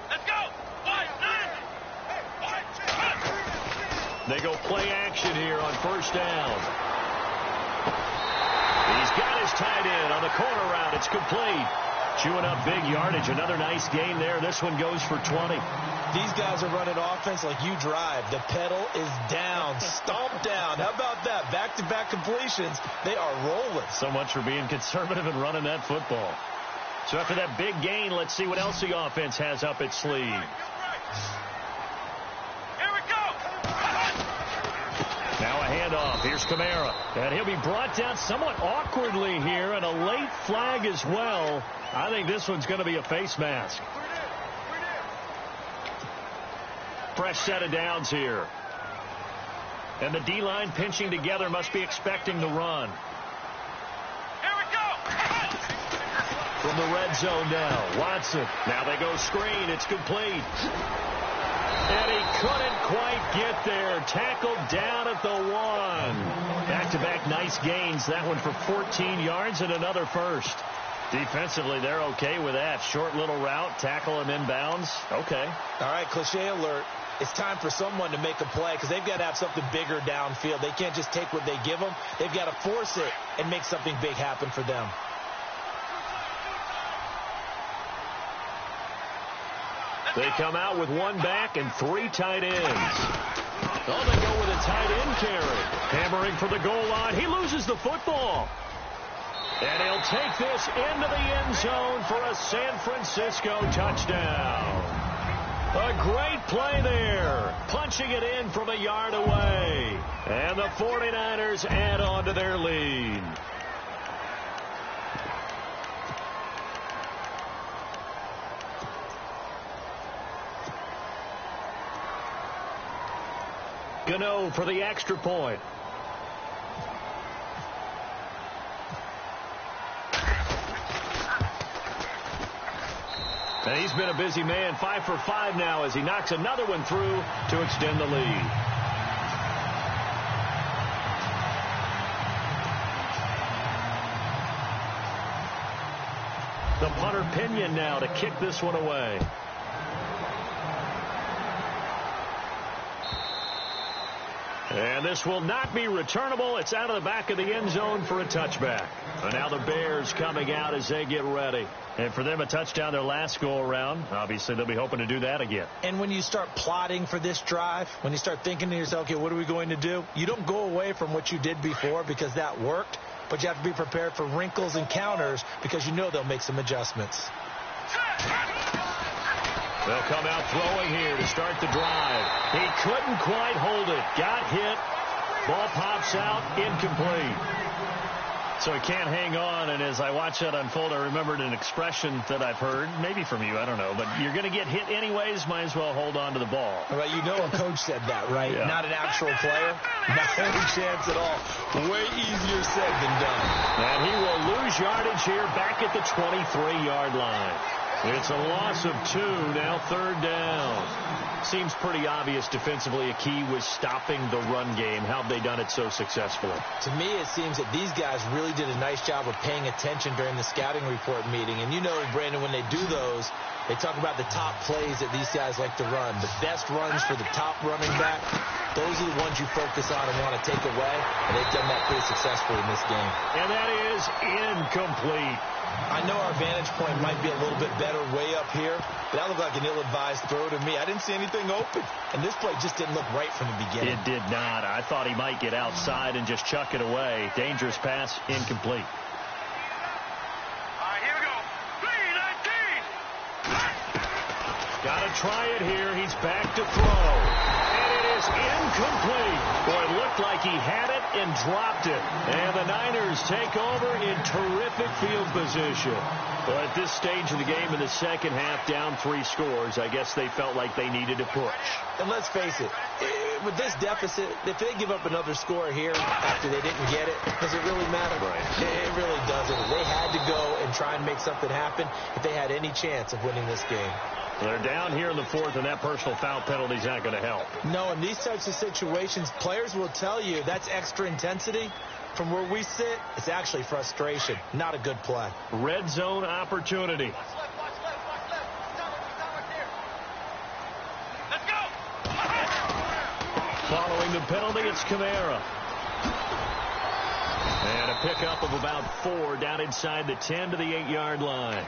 Let's go. They go play action here on first down. He's got his tight end on the corner route. It's complete. Chewing up big yardage. Another nice gain there. This one goes for 20. These guys are running offense like you drive. The pedal is down. Stomp down. How about that? Back-to-back completions. They are rolling. So much for being conservative and running that football. So after that big gain, let's see what else the offense has up its sleeve. Here we go. Now a handoff. Here's Kamara. And he'll be brought down somewhat awkwardly here, and a late flag as well. I think this one's going to be a face mask. Fresh set of downs here. And the D-line pinching together, must be expecting the run. Here we go. From the red zone now, Watson. Now they go screen. It's complete. And he couldn't quite get there. Tackled down at the 1. Back-to-back nice gains. That one for 14 yards and another first. Defensively, they're okay with that. Short little route, tackle him inbounds. Okay. All right, cliche alert. It's time for someone to make a play because they've got to have something bigger downfield. They can't just take what they give them. They've got to force it and make something big happen for them. They come out with one back and 3 tight ends. Oh, they go with a tight end carry. Hammering for the goal line. He loses the football. And he'll take this into the end zone for a San Francisco touchdown. A great play there. Punching it in from a yard away. And the 49ers add on to their lead. Gano for the extra point. And he's been a busy man, 5 for 5 now as he knocks another one through to extend the lead. The punter Pinion now to kick this one away. And this will not be returnable. It's out of the back of the end zone for a touchback. And now the Bears coming out as they get ready. And for them, a touchdown their last go-around. Obviously, they'll be hoping to do that again. And when you start plotting for this drive, when you start thinking to yourself, okay, what are we going to do? You don't go away from what you did before because that worked. But you have to be prepared for wrinkles and counters because you know they'll make some adjustments. They'll come out throwing here to start the drive. He couldn't quite hold it. Got hit. Ball pops out. Incomplete. So he can't hang on, and as I watch that unfold, I remembered an expression that I've heard, maybe from you, I don't know, but you're going to get hit anyways, might as well hold on to the ball. Well, you know a coach said that, right? Yeah. Not an actual player. Not any chance at all. Way easier said than done. And he will lose yardage here back at the 23-yard line. It's a loss of 2, now 3rd down. Seems pretty obvious defensively a key was stopping the run game. How have they done it so successfully? To me, it seems that these guys really did a nice job of paying attention during the scouting report meeting. And you know, Brandon, when they do those, they talk about the top plays that these guys like to run. The best runs for the top running back, those are the ones you focus on and want to take away. And they've done that pretty successfully in this game. And that is incomplete. I know our vantage point might be a little bit better way up here, but that looked like an ill-advised throw to me. I didn't see anything open, and this play just didn't look right from the beginning. It did not. I thought he might get outside and just chuck it away. Dangerous pass, incomplete. All right, here we go. 3-19. Got to try it here. He's back to throw. And it is incomplete. Boy, it looked like he had it and dropped it. And the Niners take over in terrific field position. Well, at this stage of the game in the second half, down 3 scores, I guess they felt like they needed to push. And let's face it, with this deficit, if they give up another score here after they didn't get it, does it really matter? Right. It really doesn't. They had to go and try and make something happen if they had any chance of winning this game. They're down here in the 4th, and that personal foul penalty is not going to help. No, in these types of situations, players will tell you that's extra intensity. From where we sit, it's actually frustration, not a good play. Red zone opportunity. Watch left. Let's go. Following the penalty, it's Kamara. And a pickup of about 4 down inside the 10 to the 8-yard line.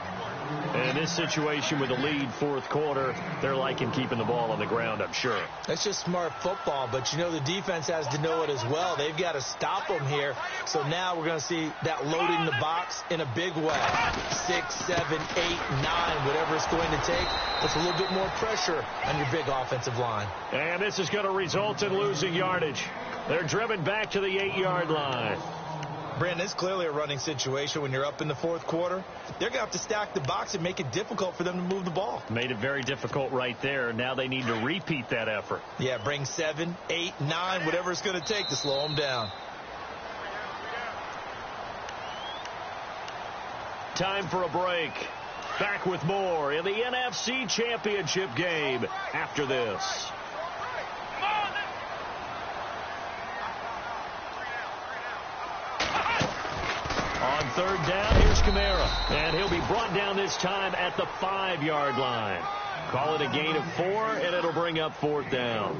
And in this situation with the lead fourth quarter, they're liking keeping the ball on the ground, I'm sure. That's just smart football, but you know the defense has to know it as well. They've got to stop them here. So now we're going to see that loading the box in a big way. 6, 7, 8, 9, whatever it's going to take. Puts a little bit more pressure on your big offensive line. And this is going to result in losing yardage. They're driven back to the 8-yard line. Brandon, it's clearly a running situation when you're up in the fourth quarter. They're going to have to stack the box and make it difficult for them to move the ball. Made it very difficult right there. Now they need to repeat that effort. Yeah, bring 7, 8, 9, whatever it's going to take to slow them down. Time for a break. Back with more in the NFC Championship game after this. On third down, here's Kamara. And he'll be brought down this time at the 5-yard line. Call it a gain of 4, and it'll bring up fourth down.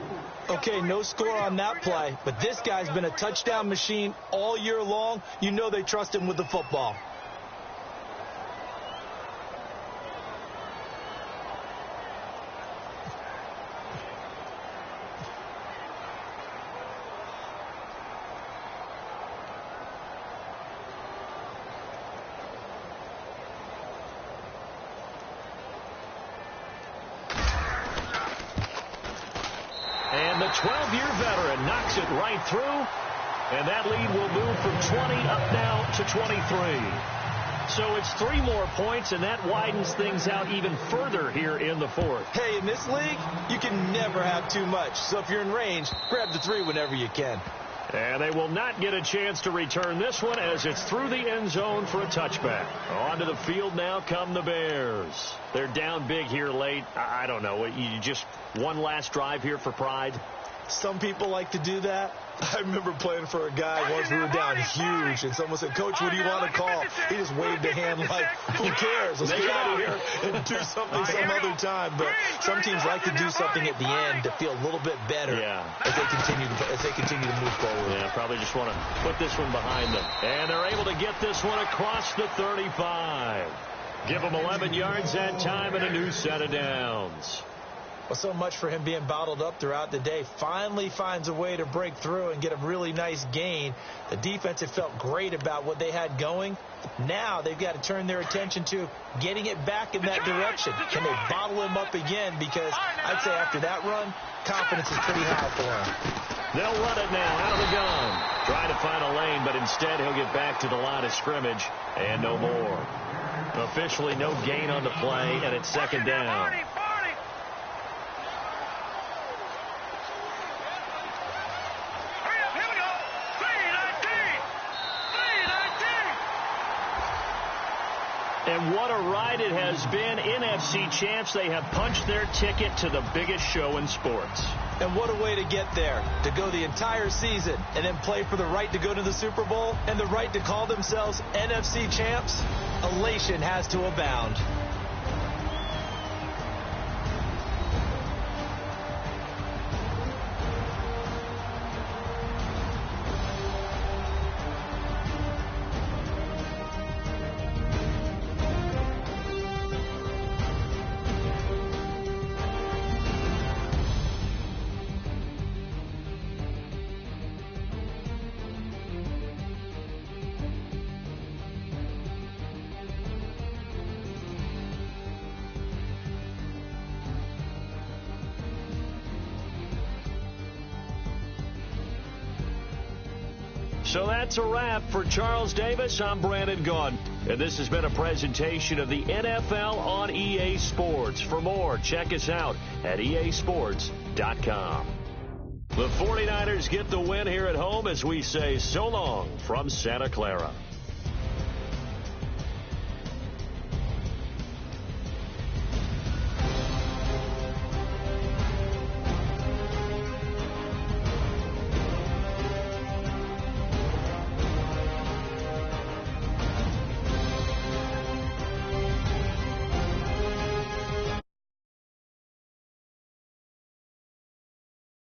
Okay, no score on that play, but this guy's been a touchdown machine all year long. You know they trust him with the football. And the 12-year veteran knocks it right through. And that lead will move from 20 up now to 23. So it's 3 more points, and that widens things out even further here in the fourth. Hey, in this league, you can never have too much. So if you're in range, grab the 3 whenever you can. And they will not get a chance to return this one as it's through the end zone for a touchback. Onto the field now come the Bears. They're down big here late. I don't know. You just one last drive here for pride? Some people like to do that. I remember playing for a guy once we were down huge, and someone said, "Coach, what do you want to call?" He just waved a hand like, "Who cares? Let's get out of here and do something some other time." But some teams like to do something at the end to feel a little bit better as they continue to move forward. Yeah, probably just want to put this one behind them. And they're able to get this one across the 35. Give them 11 yards that time and a new set of downs. Well, so much for him being bottled up throughout the day. Finally finds a way to break through and get a really nice gain. The defense had felt great about what they had going. Now they've got to turn their attention to getting it back in that direction. Can they bottle him up again? Because I'd say after that run, confidence is pretty high for him. They'll run it now out of the gun. Trying to find a lane, but instead he'll get back to the line of scrimmage and no more. Officially no gain on the play, and it's second down. And what a ride it has been. NFC champs, they have punched their ticket to the biggest show in sports. And what a way to get there, to go the entire season and then play for the right to go to the Super Bowl and the right to call themselves NFC champs. Elation has to abound. So that's a wrap for Charles Davis. I'm Brandon Gaudin. And this has been a presentation of the NFL on EA Sports. For more, check us out at easports.com. The 49ers get the win here at home as we say so long from Santa Clara.